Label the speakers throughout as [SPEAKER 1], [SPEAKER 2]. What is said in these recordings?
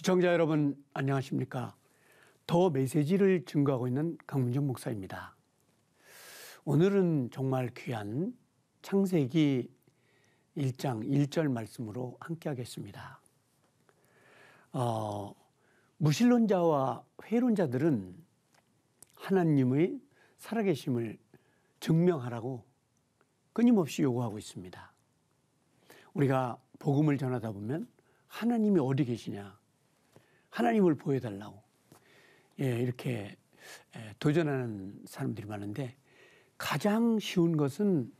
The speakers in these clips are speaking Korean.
[SPEAKER 1] 시청자 여러분 안녕하십니까? 더 메시지를 증거하고 있는 강문정 목사입니다. 오늘은 정말 귀한 창세기 1장 1절 말씀으로 함께 하겠습니다. 무신론자와 회론자들은 하나님의 살아계심을 증명하라고 끊임없이 요구하고 있습니다. 우리가 복음을 전하다 보면 하나님이 어디 계시냐, 하나님을 보여달라고 이렇게 도전하는 사람들이 많은데, 가장 쉬운 것은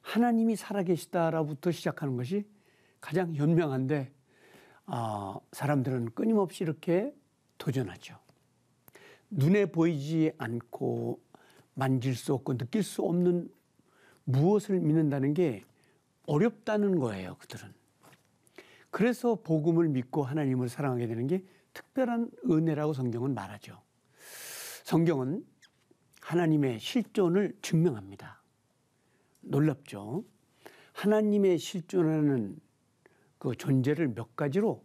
[SPEAKER 1] 하나님이 살아계시다라부터 시작하는 것이 가장 현명한데, 사람들은 끊임없이 이렇게 도전하죠. 눈에 보이지 않고 만질 수 없고 느낄 수 없는 무엇을 믿는다는 게 어렵다는 거예요, 그들은. 그래서 복음을 믿고 하나님을 사랑하게 되는 게 특별한 은혜라고 성경은 말하죠. 성경은 하나님의 실존을 증명합니다. 놀랍죠? 하나님의 실존하는 그 존재를 몇 가지로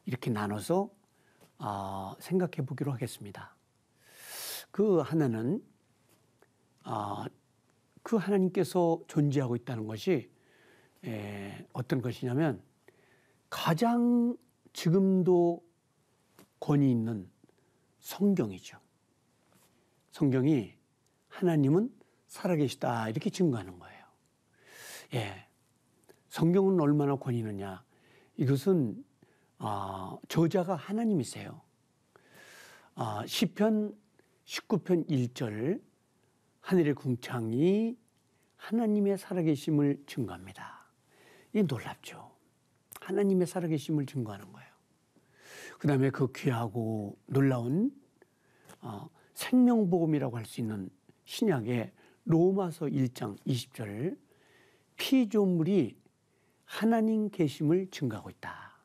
[SPEAKER 1] 이렇게 나눠서 생각해 보기로 하겠습니다. 그 하나는 그 하나님께서 존재하고 있다는 것이 어떤 것이냐면, 가장 지금도 권위 있는 성경이죠. 성경이 하나님은 살아계시다 이렇게 증거하는 거예요. 성경은 얼마나 권위 있느냐. 이것은 저자가 하나님이세요. 시편 19편 1절, 하늘의 궁창이 하나님의 살아계심을 증거합니다. 이게 놀랍죠. 하나님의 살아계심을 증거하는 거예요. 그 다음에 그 귀하고 놀라운 생명복음이라고 할 수 있는 신약의 로마서 1장 20절, 피조물이 하나님 계심을 증거하고 있다.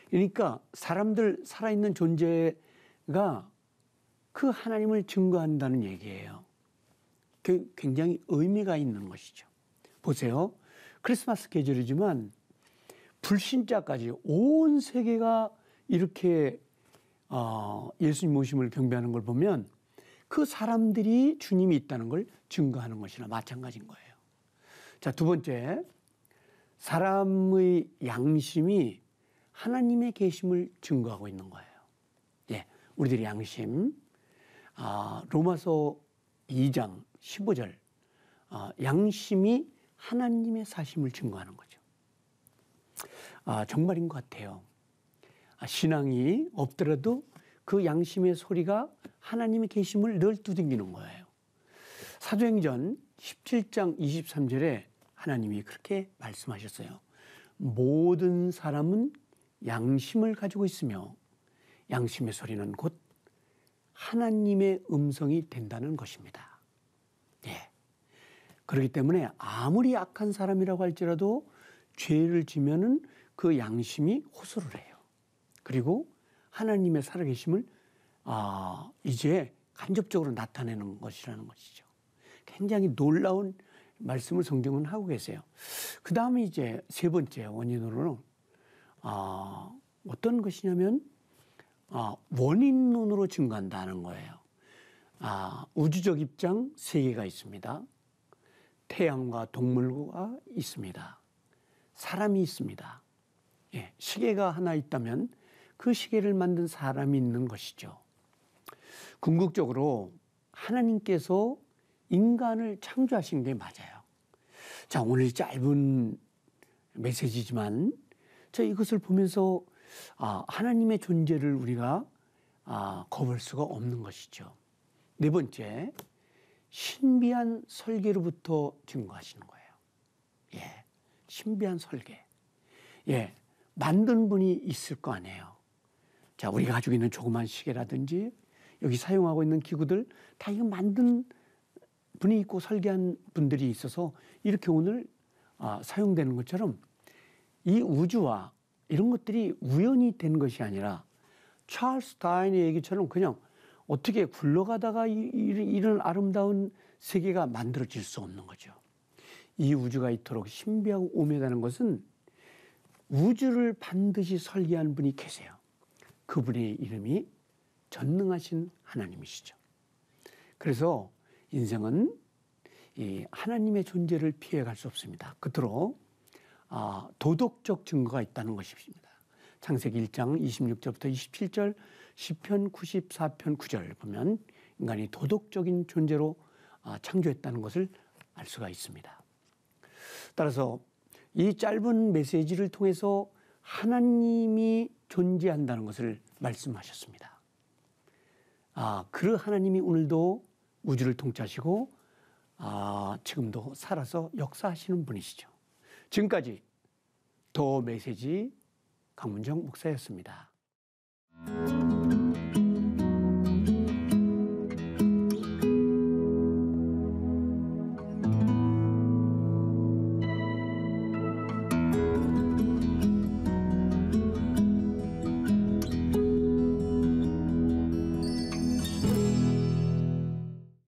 [SPEAKER 1] 그러니까 사람들, 살아있는 존재가 그 하나님을 증거한다는 얘기예요. 그 굉장히 의미가 있는 것이죠. 보세요. 크리스마스 계절이지만 불신자까지 온 세계가 이렇게 예수님 모심을 경배하는 걸 보면 그 사람들이 주님이 있다는 걸 증거하는 것이나 마찬가지인 거예요. 자, 두 번째, 사람의 양심이 하나님의 계심을 증거하고 있는 거예요. 우리들의 양심, 로마서 2장 15절, 양심이 하나님의 사심을 증거하는 거죠. 정말인 것 같아요. 신앙이 없더라도 그 양심의 소리가 하나님의 계심을 늘 두들기는 거예요. 사도행전 17장 23절에 하나님이 그렇게 말씀하셨어요. 모든 사람은 양심을 가지고 있으며 양심의 소리는 곧 하나님의 음성이 된다는 것입니다. 그렇기 때문에 아무리 악한 사람이라고 할지라도 죄를 지면은 그 양심이 호소를 해요. 그리고 하나님의 살아계심을 이제 간접적으로 나타내는 것이라는 것이죠. 굉장히 놀라운 말씀을 성경은 하고 계세요. 그 다음에 이제 세 번째 원인으로는 어떤 것이냐면 원인론으로 증거한다는 거예요. 우주적 입장 세 개가 있습니다. 태양과 동물과 있습니다. 사람이 있습니다. 시계가 하나 있다면 그 시계를 만든 사람이 있는 것이죠. 궁극적으로 하나님께서 인간을 창조하신 게 맞아요. 자, 오늘 짧은 메시지지만 이것을 보면서 하나님의 존재를 우리가 거부할 수가 없는 것이죠. 네 번째, 신비한 설계로부터 증거하시는 거예요. 신비한 설계. 만든 분이 있을 거 아니에요. 자, 우리가 가지고 있는 조그만 시계라든지 여기 사용하고 있는 기구들 다 이거 만든 분이 있고 설계한 분들이 있어서 이렇게 오늘 사용되는 것처럼 이 우주와 이런 것들이 우연히 된 것이 아니라 찰스 다윈의 얘기처럼 그냥 어떻게 굴러가다가 이런 아름다운 세계가 만들어질 수 없는 거죠. 이 우주가 이토록 신비하고 오묘하다는 것은 우주를 반드시 설계한 분이 계세요. 그분의 이름이 전능하신 하나님이시죠. 그래서 인생은 이 하나님의 존재를 피해갈 수 없습니다. 끝으로 도덕적 증거가 있다는 것입니다. 창세기 1장 26절부터 27절, 시편 94편 9절 보면 인간이 도덕적인 존재로 창조했다는 것을 알 수가 있습니다. 따라서 이 짧은 메시지를 통해서 하나님이 존재한다는 것을 말씀하셨습니다. 그 하나님이 오늘도 우주를 통치하시고 지금도 살아서 역사하시는 분이시죠. 지금까지 더 메시지 강문정 목사였습니다.